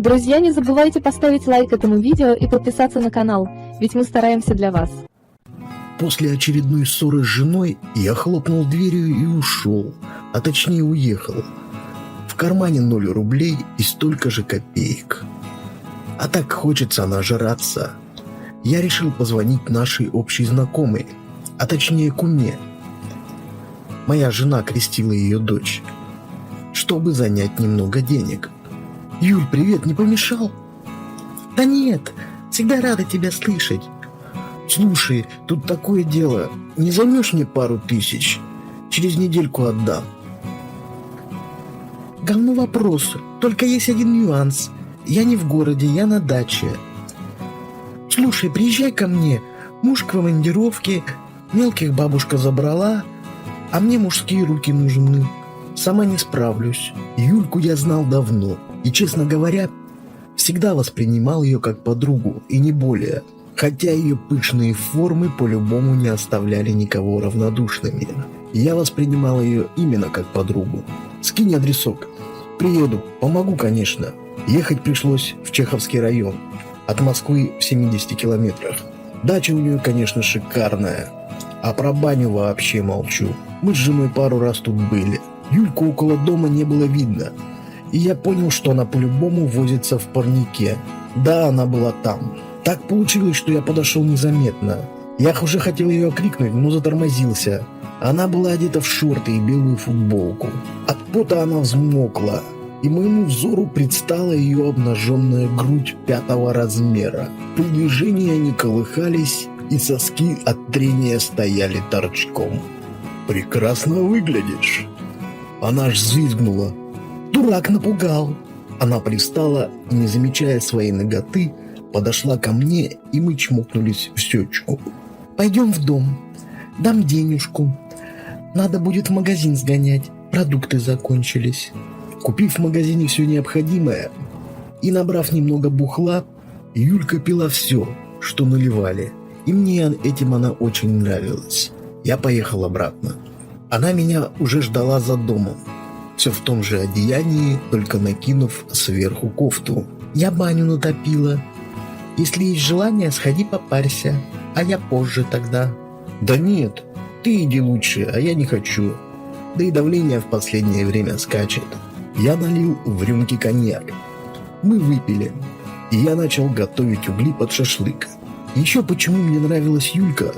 Друзья, не забывайте поставить лайк этому видео и подписаться на канал, ведь мы стараемся для вас. После очередной ссоры с женой я хлопнул дверью и ушел, а точнее уехал. В кармане 0 рублей и столько же копеек. А так хочется нажраться. Я решил позвонить нашей общей знакомой, а точнее куме. Моя жена крестила ее дочь, чтобы занять немного денег. «Юль, привет, не помешал?» «Да нет, всегда рада тебя слышать. Слушай, тут такое дело, не займешь мне пару тысяч? Через недельку отдам». «Говно вопрос, только есть один нюанс. Я не в городе, я на даче. Слушай, приезжай ко мне, муж в командировке, мелких бабушка забрала, а мне мужские руки нужны. Сама не справлюсь». Юльку я знал давно и, честно говоря, всегда воспринимал ее как подругу и не более, хотя ее пышные формы по-любому не оставляли никого равнодушными. Я воспринимал ее именно как подругу. «Скинь адресок. Приеду, помогу, конечно». Ехать пришлось в Чеховский район, от Москвы в 70 километрах. Дача у нее, конечно, шикарная, а про баню вообще молчу. Мы с женой пару раз тут были. Юльку около дома не было видно, и я понял, что она по-любому возится в парнике. Да, она была там. Так получилось, что я подошел незаметно. Я уже хотел ее окликнуть, но затормозился. Она была одета в шорты и белую футболку. От пота она взмокла, и моему взору предстала ее обнаженная грудь 5-го размера. При движении они колыхались, и соски от трения стояли торчком. «Прекрасно выглядишь!» Она аж взвизгнула. «Дурак напугал!» Она привстала и, не замечая своей наготы, подошла ко мне, и мы чмокнулись в щечку. «Пойдем в дом. Дам денежку. Надо будет в магазин сгонять. Продукты закончились». Купив в магазине все необходимое и набрав немного бухла, Юлька пила все, что наливали. И мне этим она очень нравилась. Я поехал обратно. Она меня уже ждала за домом. Все в том же одеянии, только накинув сверху кофту. «Я баню натопила. Если есть желание, сходи попарься, а я позже тогда». «Да нет, ты иди лучше, а я не хочу. Да и давление в последнее время скачет». Я налил в рюмки коньяк. Мы выпили, и я начал готовить угли под шашлык. Еще почему мне нравилась Юлька,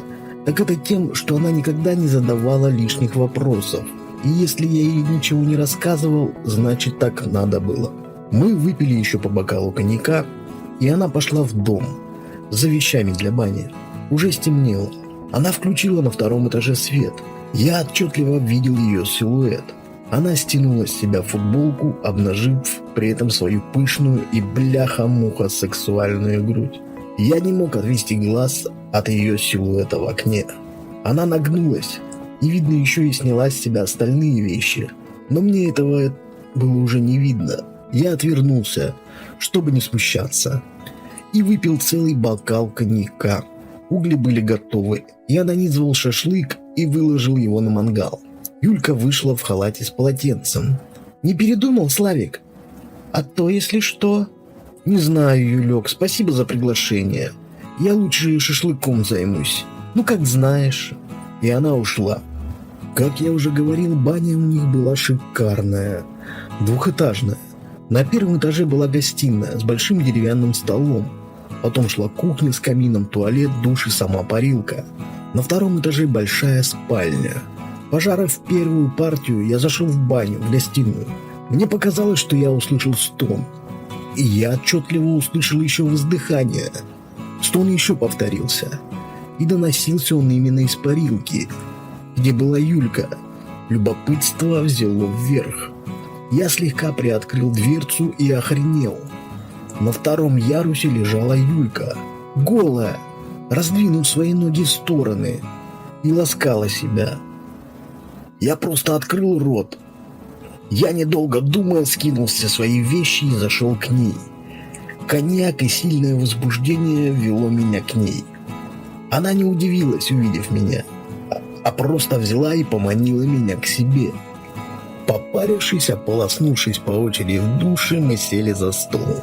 так это тем, что она никогда не задавала лишних вопросов. И если я ей ничего не рассказывал, значит так надо было. Мы выпили еще по бокалу коньяка, и она пошла в дом за вещами для бани. Уже стемнело. Она включила на 2-м этаже свет. Я отчетливо видел ее силуэт. Она стянула с себя футболку, обнажив при этом свою пышную и бляха-муха сексуальную грудь. Я не мог отвести глаз от ее силуэта в окне. Она нагнулась, и видно еще и сняла с себя остальные вещи. Но мне этого было уже не видно. Я отвернулся, чтобы не смущаться, и выпил целый бокал коньяка. Угли были готовы. Я нанизывал шашлык и выложил его на мангал. Юлька вышла в халате с полотенцем. «Не передумал, Славик? А то, если что...» «Не знаю, Юлек, спасибо за приглашение. Я лучше шашлыком займусь. Ну, как знаешь». И она ушла. Как я уже говорил, баня у них была шикарная. 2-этажная. На 1-м этаже была гостиная с большим деревянным столом. Потом шла кухня с камином, туалет, душ и сама парилка. На 2-м этаже большая спальня. Пожарив первую партию, я зашел в баню, в гостиную. Мне показалось, что я услышал стон. И я отчетливо услышал еще вздыхание. Стон еще повторился. И доносился он именно из парилки, где была Юлька. Любопытство взяло вверх. Я слегка приоткрыл дверцу и охренел. На 2-м ярусе лежала Юлька, голая, раздвинув свои ноги в стороны, и ласкала себя. Я просто открыл рот. Я, недолго думая, скинул все свои вещи и зашел к ней. Коньяк и сильное возбуждение вело меня к ней. Она не удивилась, увидев меня, а просто взяла и поманила меня к себе. Попарившись, ополоснувшись по очереди в душе, мы сели за стол.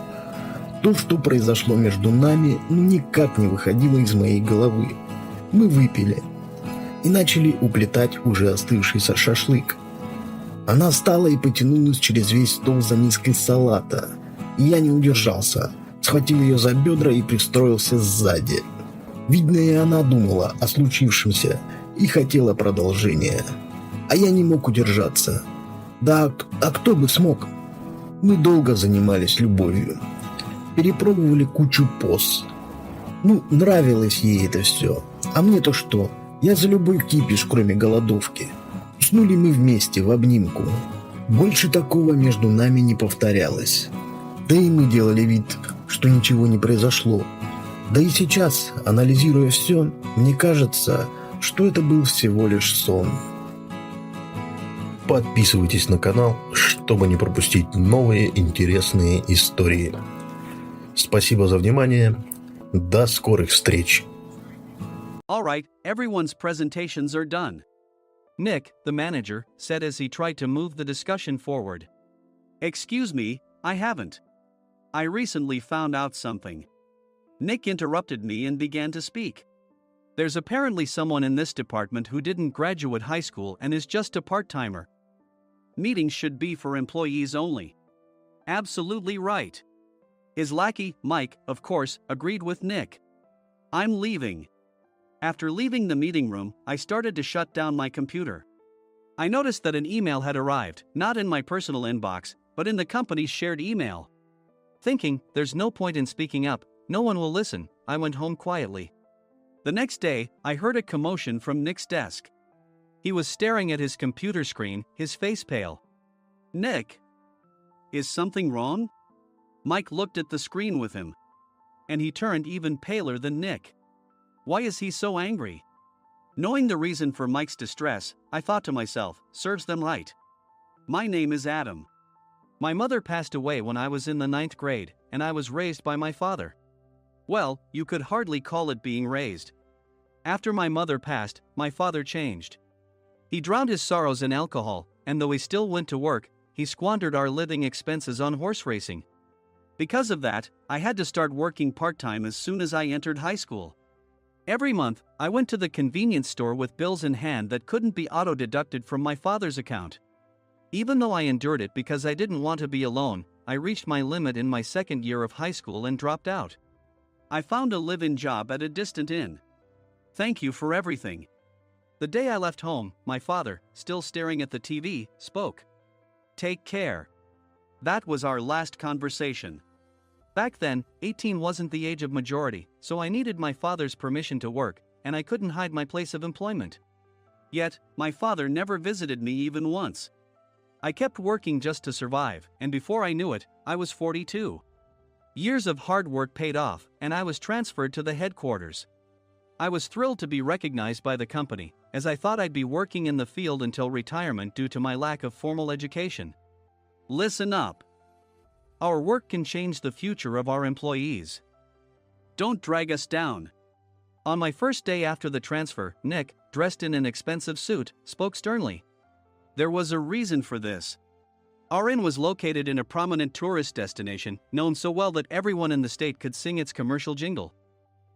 То, что произошло между нами, никак не выходило из моей головы. Мы выпили и начали уплетать уже остывшийся шашлык. Она встала и потянулась через весь стол за миской салата. И я не удержался, схватил ее за бедра и пристроился сзади. Видно, и она думала о случившемся и хотела продолжения. А я не мог удержаться. Да, а кто бы смог? Мы долго занимались любовью. Перепробовали кучу поз. Нравилось ей это все. А мне-то что? Я за любой кипиш, кроме голодовки. Уснули мы вместе, в обнимку. Больше такого между нами не повторялось. Да и мы делали вид, что ничего не произошло. Да и сейчас, анализируя все, мне кажется, что это был всего лишь сон. Подписывайтесь на канал, чтобы не пропустить новые интересные истории. Спасибо за внимание. До скорых встреч. All right, everyone's presentations are done. Nick, the manager, said as he tried to move the discussion forward. Excuse me, I haven't. I recently found out something. Nick interrupted me and began to speak. There's apparently someone in this department who didn't graduate high school and is just a part-timer. Meetings should be for employees only. Absolutely right. His lackey, Mike, of course, agreed with Nick. I'm leaving. After leaving the meeting room, I started to shut down my computer. I noticed that an email had arrived, not in my personal inbox, but in the company's shared email. Thinking, there's no point in speaking up, no one will listen, I went home quietly. The next day, I heard a commotion from Nick's desk. He was staring at his computer screen, his face pale. Nick? Is something wrong? Mike looked at the screen with him. And he turned even paler than Nick. Why is he so angry? Knowing the reason for Mike's distress, I thought to myself, serves them right. My name is Adam. My mother passed away when I was in the 9th grade, and I was raised by my father. Well, you could hardly call it being raised. After my mother passed, my father changed. He drowned his sorrows in alcohol, and though he still went to work, he squandered our living expenses on horse racing. Because of that, I had to start working part-time as soon as I entered high school. Every month, I went to the convenience store with bills in hand that couldn't be auto-deducted from my father's account. Even though I endured it because I didn't want to be alone, I reached my limit in my 2nd year of high school and dropped out. I found a live-in job at a distant inn. Thank you for everything. The day I left home, my father, still staring at the TV, spoke. Take care. That was our last conversation. Back then, 18 wasn't the age of majority, so I needed my father's permission to work, and I couldn't hide my place of employment. Yet, my father never visited me even once. I kept working just to survive, and before I knew it, I was 42. Years of hard work paid off, and I was transferred to the headquarters. I was thrilled to be recognized by the company, as I thought I'd be working in the field until retirement due to my lack of formal education. Listen up. Our work can change the future of our employees. Don't drag us down. On my first day after the transfer, Nick, dressed in an expensive suit, spoke sternly. There was a reason for this. Our inn was located in a prominent tourist destination, known so well that everyone in the state could sing its commercial jingle.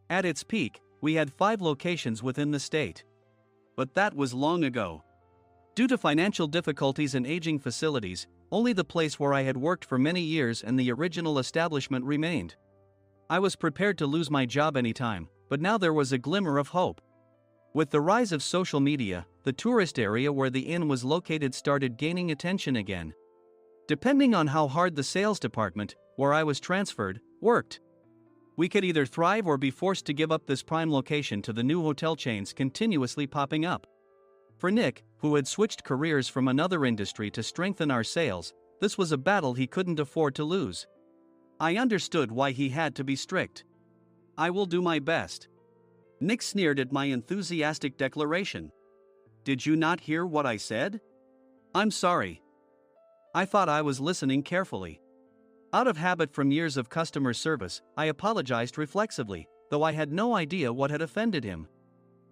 At its peak, we had 5 locations within the state. But that was long ago. Due to financial difficulties and aging facilities, only the place where I had worked for many years and the original establishment remained. I was prepared to lose my job anytime, but now there was a glimmer of hope. With the rise of social media, the tourist area where the inn was located started gaining attention again. Depending on how hard the sales department, where I was transferred, worked, we could either thrive or be forced to give up this prime location to the new hotel chains continuously popping up. For Nick, who had switched careers from another industry to strengthen our sales, this was a battle he couldn't afford to lose. I understood why he had to be strict. I will do my best. Nick sneered at my enthusiastic declaration. Did you not hear what I said? I'm sorry. I thought I was listening carefully. Out of habit from years of customer service, I apologized reflexively, though I had no idea what had offended him.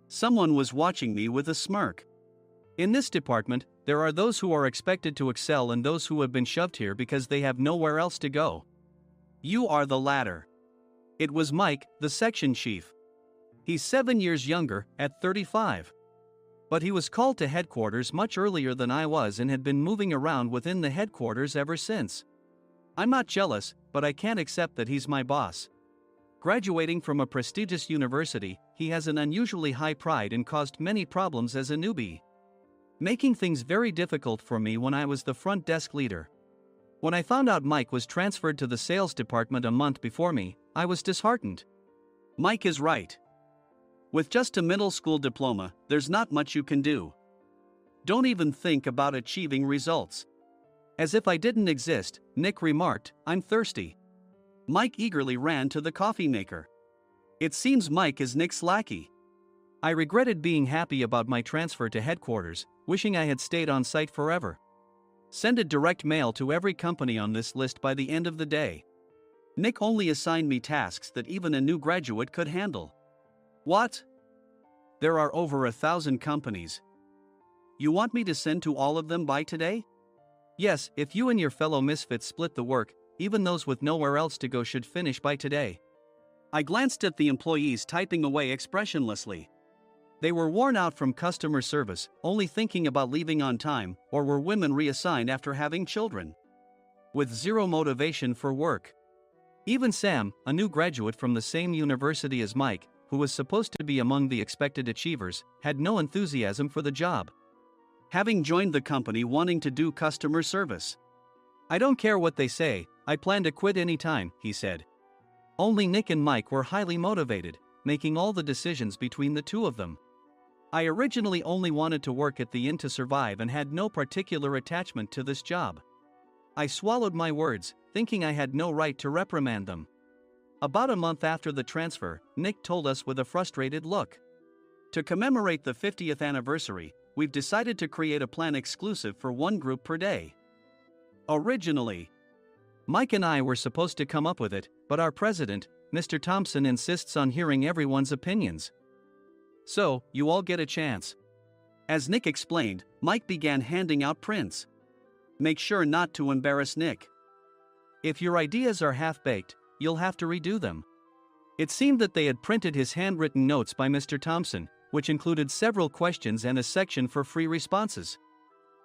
Someone was watching me with a smirk. In this department, there are those who are expected to excel and those who have been shoved here because they have nowhere else to go. You are the latter. It was Mike, the section chief. He's 7 years younger, at 35. But he was called to headquarters much earlier than I was and had been moving around within the headquarters ever since. I'm not jealous, but I can't accept that he's my boss. Graduating from a prestigious university, he has an unusually high pride and caused many problems as a newbie, making things very difficult for me when I was the front desk leader. When I found out Mike was transferred to the sales department a month before me, I was disheartened. Mike is right. With just a middle school diploma, there's not much you can do. Don't even think about achieving results. As if I didn't exist, Nick remarked, I'm thirsty. Mike eagerly ran to the coffee maker. It seems Mike is Nick's lackey. I regretted being happy about my transfer to headquarters, wishing I had stayed on site forever. Send a direct mail to every company on this list by the end of the day. Nick only assigned me tasks that even a new graduate could handle. What? There are over 1,000 companies. You want me to send to all of them by today? Yes, if you and your fellow misfits split the work, even those with nowhere else to go should finish by today. I glanced at the employees typing away expressionlessly. They were worn out from customer service, only thinking about leaving on time, or were women reassigned after having children, with zero motivation for work. Even Sam, a new graduate from the same university as Mike, who was supposed to be among the expected achievers, had no enthusiasm for the job, having joined the company wanting to do customer service. I don't care what they say, I plan to quit anytime, he said. Only Nick and Mike were highly motivated, making all the decisions between the two of them. I originally only wanted to work at the inn to survive and had no particular attachment to this job. I swallowed my words, thinking I had no right to reprimand them. About a month after the transfer, Nick told us with a frustrated look. To commemorate the 50th anniversary, we've decided to create a plan exclusive for one group per day. Originally, Mike and I were supposed to come up with it, but our president, Mr. Thompson, insists on hearing everyone's opinions. So, you all get a chance. As Nick explained, Mike began handing out prints. Make sure not to embarrass Nick. If your ideas are half-baked, you'll have to redo them. It seemed that they had printed his handwritten notes by Mr. Thompson, which included several questions and a section for free responses.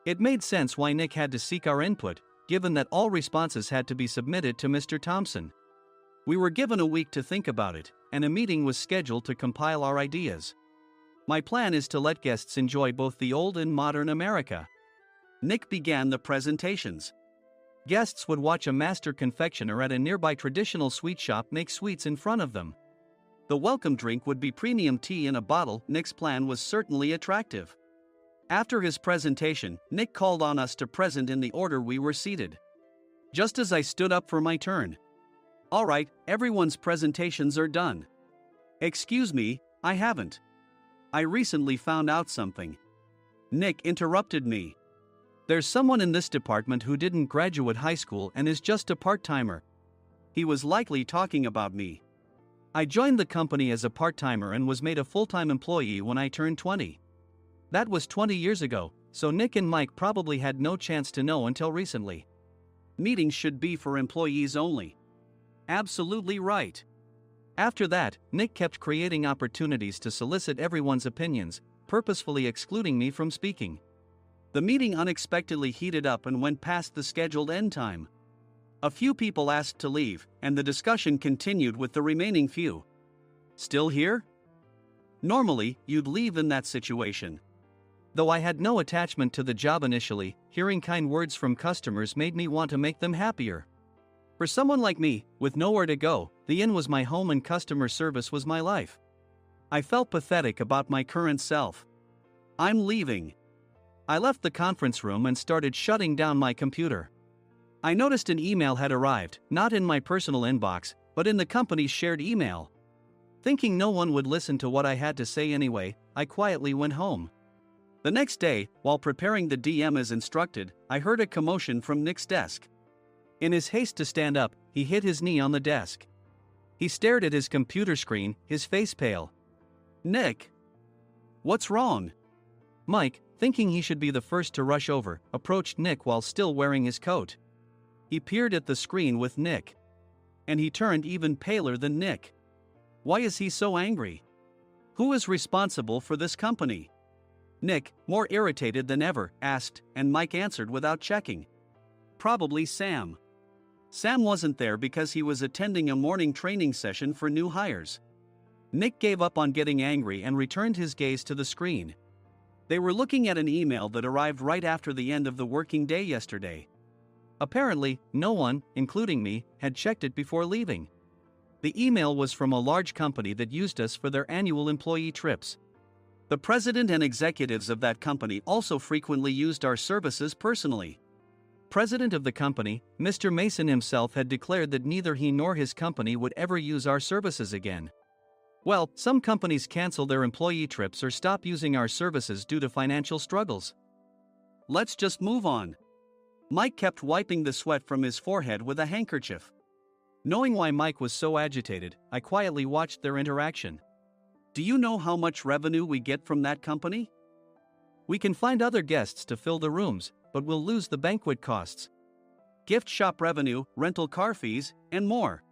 It made sense why Nick had to seek our input, given that all responses had to be submitted to Mr. Thompson. We were given a week to think about it, and a meeting was scheduled to compile our ideas. My plan is to let guests enjoy both the old and modern America. Nick began the presentations. Guests would watch a master confectioner at a nearby traditional sweet shop make sweets in front of them. The welcome drink would be premium tea in a bottle. Nick's plan was certainly attractive. After his presentation, Nick called on us to present in the order we were seated. Just as I stood up for my turn. All right, everyone's presentations are done. Excuse me, I haven't. I recently found out something. Nick interrupted me. There's someone in this department who didn't graduate high school and is just a part-timer. He was likely talking about me. I joined the company as a part-timer and was made a full-time employee when I turned 20. That was 20 years ago, so Nick and Mike probably had no chance to know until recently. Meetings should be for employees only. Absolutely right. After that, Nick kept creating opportunities to solicit everyone's opinions, purposefully excluding me from speaking. The meeting unexpectedly heated up and went past the scheduled end time. A few people asked to leave, and the discussion continued with the remaining few. Still here? Normally, you'd leave in that situation. Though I had no attachment to the job initially, hearing kind words from customers made me want to make them happier. For someone like me, with nowhere to go, the inn was my home and customer service was my life. I felt pathetic about my current self. I'm leaving. I left the conference room and started shutting down my computer. I noticed an email had arrived, not in my personal inbox, but in the company's shared email. Thinking no one would listen to what I had to say anyway, I quietly went home. The next day, while preparing the DM as instructed, I heard a commotion from Nick's desk. In his haste to stand up, he hit his knee on the desk. He stared at his computer screen, his face pale. Nick! What's wrong? Mike, thinking he should be the first to rush over, approached Nick while still wearing his coat. He peered at the screen with Nick and he turned even paler than Nick. Why is he so angry? Who is responsible for this company? Nick, more irritated than ever, asked, and Mike answered without checking. Probably Sam. Sam wasn't there because he was attending a morning training session for new hires. Nick gave up on getting angry and returned his gaze to the screen. They were looking at an email that arrived right after the end of the working day yesterday. Apparently, no one, including me, had checked it before leaving. The email was from a large company that used us for their annual employee trips. The president and executives of that company also frequently used our services personally. President of the company, Mr. Mason himself, had declared that neither he nor his company would ever use our services again. Well, some companies cancel their employee trips or stop using our services due to financial struggles. Let's just move on. Mike kept wiping the sweat from his forehead with a handkerchief. Knowing why Mike was so agitated, I quietly watched their interaction. Do you know how much revenue we get from that company? We can find other guests to fill the rooms, but we'll lose the banquet costs, gift shop revenue, rental car fees, and more.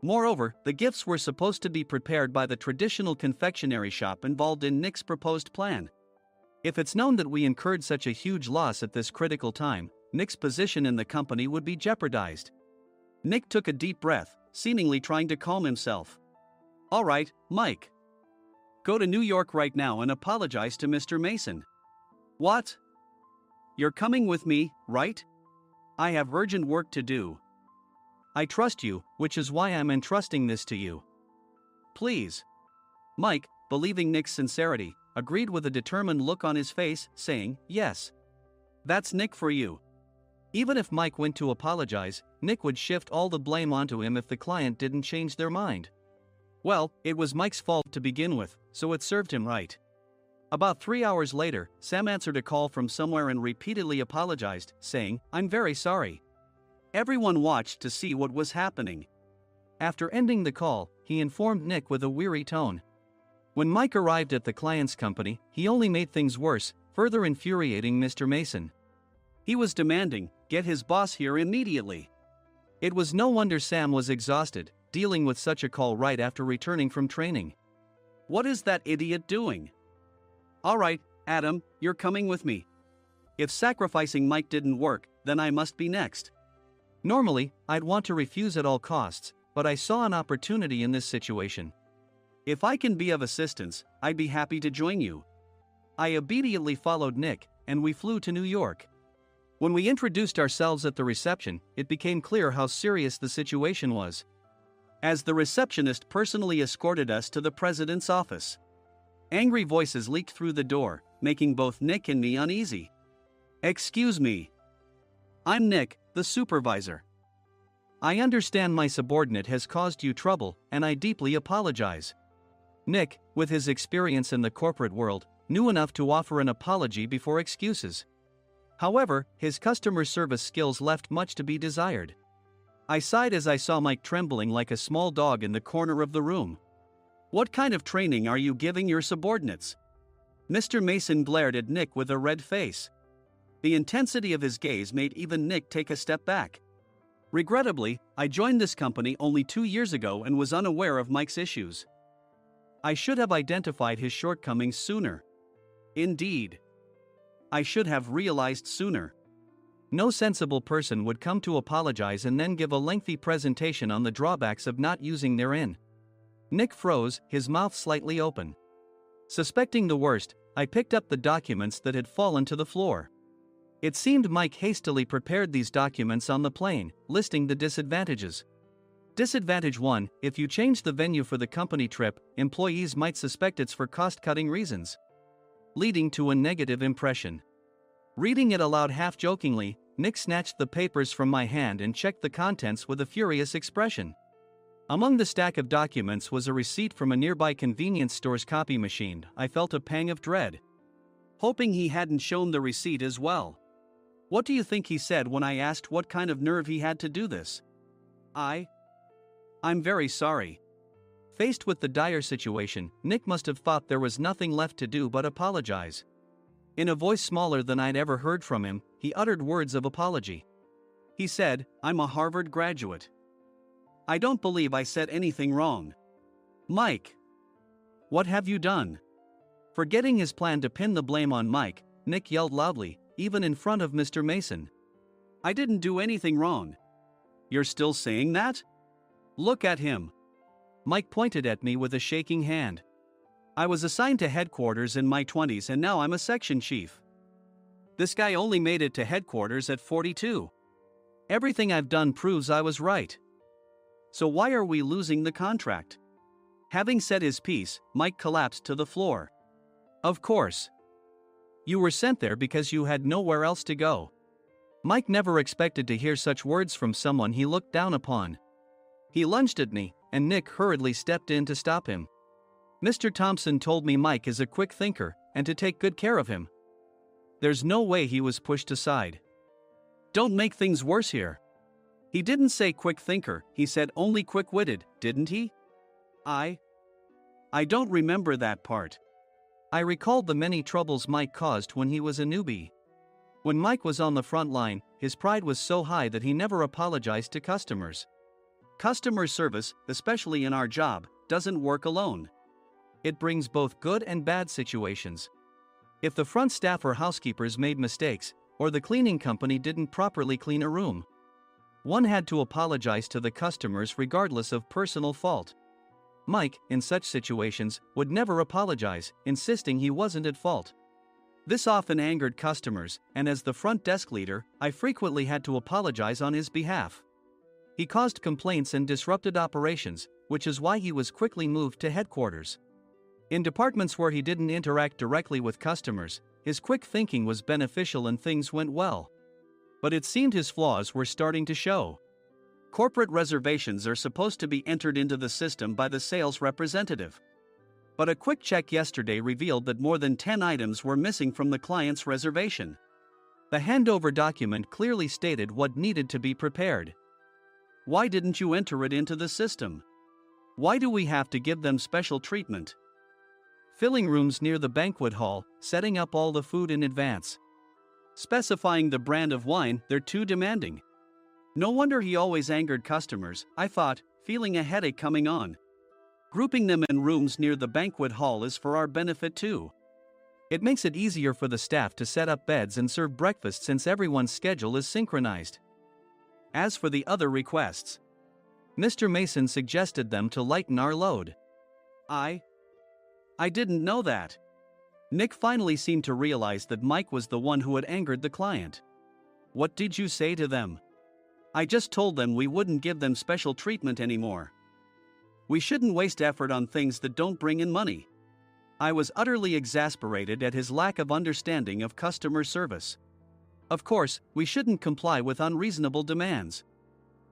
Moreover, the gifts were supposed to be prepared by the traditional confectionery shop involved in Nick's proposed plan. If it's known that we incurred such a huge loss at this critical time, Nick's position in the company would be jeopardized. Nick took a deep breath, seemingly trying to calm himself. All right, Mike. Go to New York right now and apologize to Mr. Mason. What? You're coming with me, right? I have urgent work to do. I trust you, which is why I'm entrusting this to you. Please. Mike, believing Nick's sincerity, agreed with a determined look on his face, saying, yes. That's Nick for you. Even if Mike went to apologize, Nick would shift all the blame onto him if the client didn't change their mind. Well, it was Mike's fault to begin with, so it served him right. About 3 hours later, Sam answered a call from somewhere and repeatedly apologized, saying, I'm very sorry. Everyone watched to see what was happening. After ending the call, he informed Nick with a weary tone. When Mike arrived at the client's company, he only made things worse, further infuriating Mr. Mason. He was demanding, get his boss here immediately. It was no wonder Sam was exhausted, dealing with such a call right after returning from training. What is that idiot doing? All right, Adam, you're coming with me. If sacrificing Mike didn't work, then I must be next. Normally, I'd want to refuse at all costs, but I saw an opportunity in this situation. If I can be of assistance, I'd be happy to join you. I obediently followed Nick, and we flew to New York. When we introduced ourselves at the reception, it became clear how serious the situation was, as the receptionist personally escorted us to the president's office. Angry voices leaked through the door, making both Nick and me uneasy. Excuse me. I'm Nick, the supervisor. I understand my subordinate has caused you trouble, and I deeply apologize. Nick, with his experience in the corporate world, knew enough to offer an apology before excuses. However, his customer service skills left much to be desired. I sighed as I saw Mike trembling like a small dog in the corner of the room. What kind of training are you giving your subordinates? Mr. Mason glared at Nick with a red face. The intensity of his gaze made even Nick take a step back. Regrettably, I joined this company only 2 years ago and was unaware of Mike's issues. I should have identified his shortcomings sooner. Indeed. I should have realized sooner. No sensible person would come to apologize and then give a lengthy presentation on the drawbacks of not using their in. Nick froze, his mouth slightly open. Suspecting the worst, I picked up the documents that had fallen to the floor. It seemed Mike hastily prepared these documents on the plane, listing the disadvantages. Disadvantage 1: if you change the venue for the company trip, employees might suspect it's for cost-cutting reasons, leading to a negative impression. Reading it aloud half-jokingly, Nick snatched the papers from my hand and checked the contents with a furious expression. Among the stack of documents was a receipt from a nearby convenience store's copy machine. I felt a pang of dread, hoping he hadn't shown the receipt as well. What do you think he said when I asked what kind of nerve he had to do this? I'm very sorry. Faced with the dire situation, Nick must have thought there was nothing left to do but apologize. In a voice smaller than I'd ever heard from him, he uttered words of apology. He said, I'm a Harvard graduate. I don't believe I said anything wrong. Mike! What have you done? Forgetting his plan to pin the blame on Mike, Nick yelled loudly, even in front of Mr. Mason. I didn't do anything wrong. You're still saying that? Look at him. Mike pointed at me with a shaking hand. I was assigned to headquarters in my 20s and now I'm a section chief. This guy only made it to headquarters at 42. Everything I've done proves I was right. So why are we losing the contract? Having said his piece, Mike collapsed to the floor. Of course. You were sent there because you had nowhere else to go. Mike never expected to hear such words from someone he looked down upon. He lunged at me, and Nick hurriedly stepped in to stop him. Mr. Thompson told me Mike is a quick thinker, and to take good care of him. There's no way he was pushed aside. Don't make things worse here. He didn't say quick thinker, he said only quick-witted, didn't he? I don't remember that part. I recalled the many troubles Mike caused when he was a newbie. When Mike was on the front line, his pride was so high that he never apologized to customers. Customer service, especially in our job, doesn't work alone. It brings both good and bad situations. If the front staff or housekeepers made mistakes, or the cleaning company didn't properly clean a room, one had to apologize to the customers regardless of personal fault. Mike, in such situations, would never apologize, insisting he wasn't at fault. This often angered customers, and as the front desk leader, I frequently had to apologize on his behalf. He caused complaints and disrupted operations, which is why he was quickly moved to headquarters. In departments where he didn't interact directly with customers, his quick thinking was beneficial and things went well. But it seemed his flaws were starting to show. Corporate reservations are supposed to be entered into the system by the sales representative. But a quick check yesterday revealed that more than 10 items were missing from the client's reservation. The handover document clearly stated what needed to be prepared. Why didn't you enter it into the system? Why do we have to give them special treatment? Filling rooms near the banquet hall, setting up all the food in advance. Specifying the brand of wine, they're too demanding. No wonder he always angered customers, I thought, feeling a headache coming on. Grouping them in rooms near the banquet hall is for our benefit too. It makes it easier for the staff to set up beds and serve breakfast since everyone's schedule is synchronized. As for the other requests, Mr. Mason suggested them to lighten our load. I didn't know that. Nick finally seemed to realize that Mike was the one who had angered the client. What did you say to them? I just told them we wouldn't give them special treatment anymore. We shouldn't waste effort on things that don't bring in money. I was utterly exasperated at his lack of understanding of customer service. Of course, we shouldn't comply with unreasonable demands.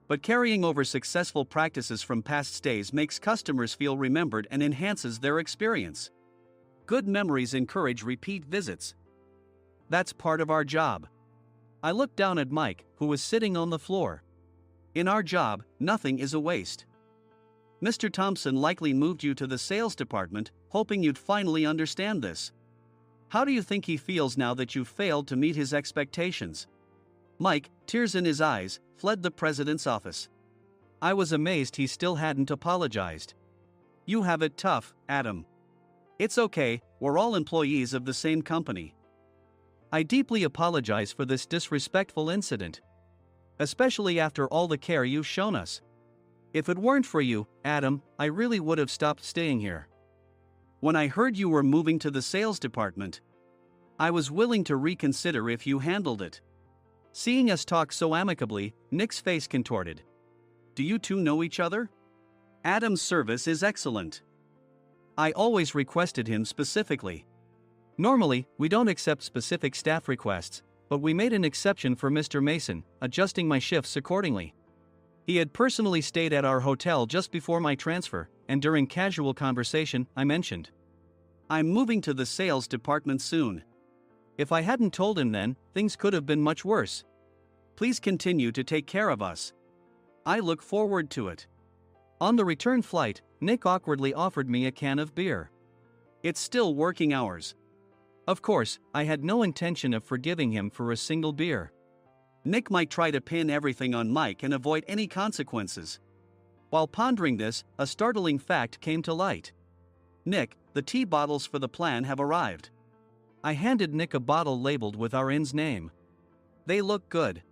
But carrying over successful practices from past stays makes customers feel remembered and enhances their experience. Good memories encourage repeat visits. That's part of our job. I looked down at Mike, who was sitting on the floor. In our job, nothing is a waste. Mr. Thompson likely moved you to the sales department, hoping you'd finally understand this. How do you think he feels now that you've failed to meet his expectations? Mike, tears in his eyes, fled the president's office. I was amazed he still hadn't apologized. You have it tough, Adam. It's okay, we're all employees of the same company. I deeply apologize for this disrespectful incident. Especially after all the care you've shown us. If it weren't for you, Adam, I really would have stopped staying here. When I heard you were moving to the sales department, I was willing to reconsider if you handled it. Seeing us talk so amicably, Nick's face contorted. Do you two know each other? Adam's service is excellent. I always requested him specifically. Normally, we don't accept specific staff requests, but we made an exception for Mr. Mason, adjusting my shifts accordingly. He had personally stayed at our hotel just before my transfer, and during casual conversation, I mentioned, I'm moving to the sales department soon. If I hadn't told him then, things could have been much worse. Please continue to take care of us. I look forward to it. On the return flight, Nick awkwardly offered me a can of beer. It's still working hours. Of course, I had no intention of forgiving him for a single beer. Nick might try to pin everything on Mike and avoid any consequences. While pondering this, a startling fact came to light. Nick, the tea bottles for the plan have arrived. I handed Nick a bottle labeled with our inn's name. They look good.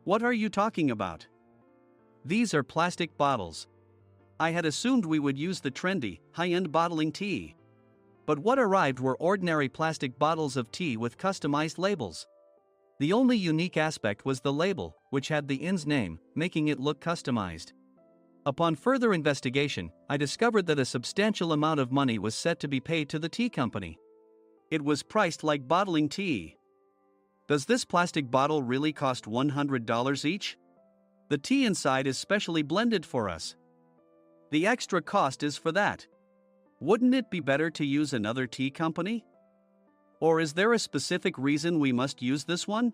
What are you talking about? These are plastic bottles. I had assumed we would use the trendy, high-end bottling tea. But what arrived were ordinary plastic bottles of tea with customized labels. The only unique aspect was the label, which had the inn's name, making it look customized. Upon further investigation, I discovered that a substantial amount of money was set to be paid to the tea company. It was priced like bottling tea. Does this plastic bottle really cost $100 each? The tea inside is specially blended for us. The extra cost is for that. Wouldn't it be better to use another tea company? Or is there a specific reason we must use this one?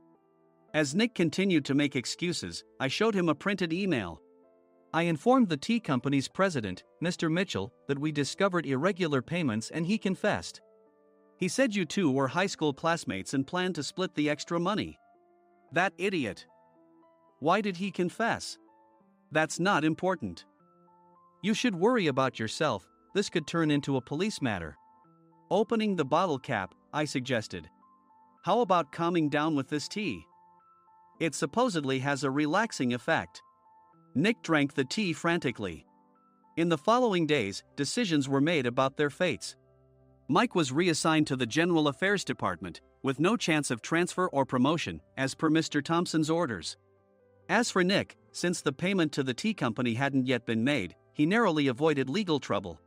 As Nick continued to make excuses, I showed him a printed email. I informed the tea company's president, Mr. Mitchell, that we discovered irregular payments and he confessed. He said you two were high school classmates and planned to split the extra money. That idiot. Why did he confess? That's not important. You should worry about yourself, this could turn into a police matter. Opening the bottle cap, I suggested. How about calming down with this tea? It supposedly has a relaxing effect. Nick drank the tea frantically. In the following days, decisions were made about their fates. Mike was reassigned to the General Affairs Department, with no chance of transfer or promotion, as per Mr. Thompson's orders. As for Nick, since the payment to the tea company hadn't yet been made, he narrowly avoided legal trouble.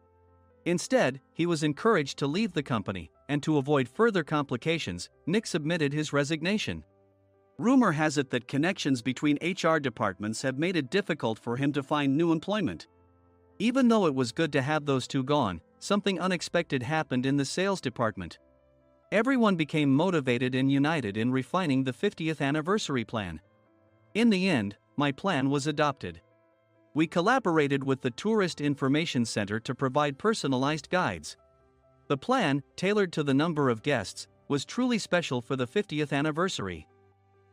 Instead, he was encouraged to leave the company, and to avoid further complications, Nick submitted his resignation. Rumor has it that connections between HR departments have made it difficult for him to find new employment. Even though it was good to have those two gone, something unexpected happened in the sales department. Everyone became motivated and united in refining the 50th anniversary plan. In the end, my plan was adopted. We collaborated with the Tourist Information Center to provide personalized guides. The plan, tailored to the number of guests, was truly special for the 50th anniversary.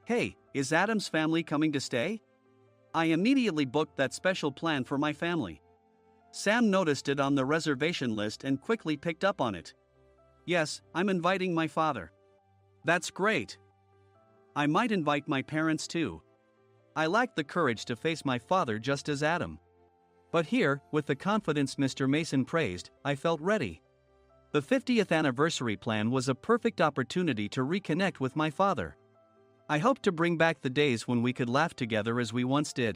Hey, is Adam's family coming to stay? I immediately booked that special plan for my family. Sam noticed it on the reservation list and quickly picked up on it. Yes, I'm inviting my father. That's great. I might invite my parents too. I lacked the courage to face my father just as Adam. But here, with the confidence Mr. Mason praised, I felt ready. The 50th anniversary plan was a perfect opportunity to reconnect with my father. I hoped to bring back the days when we could laugh together as we once did.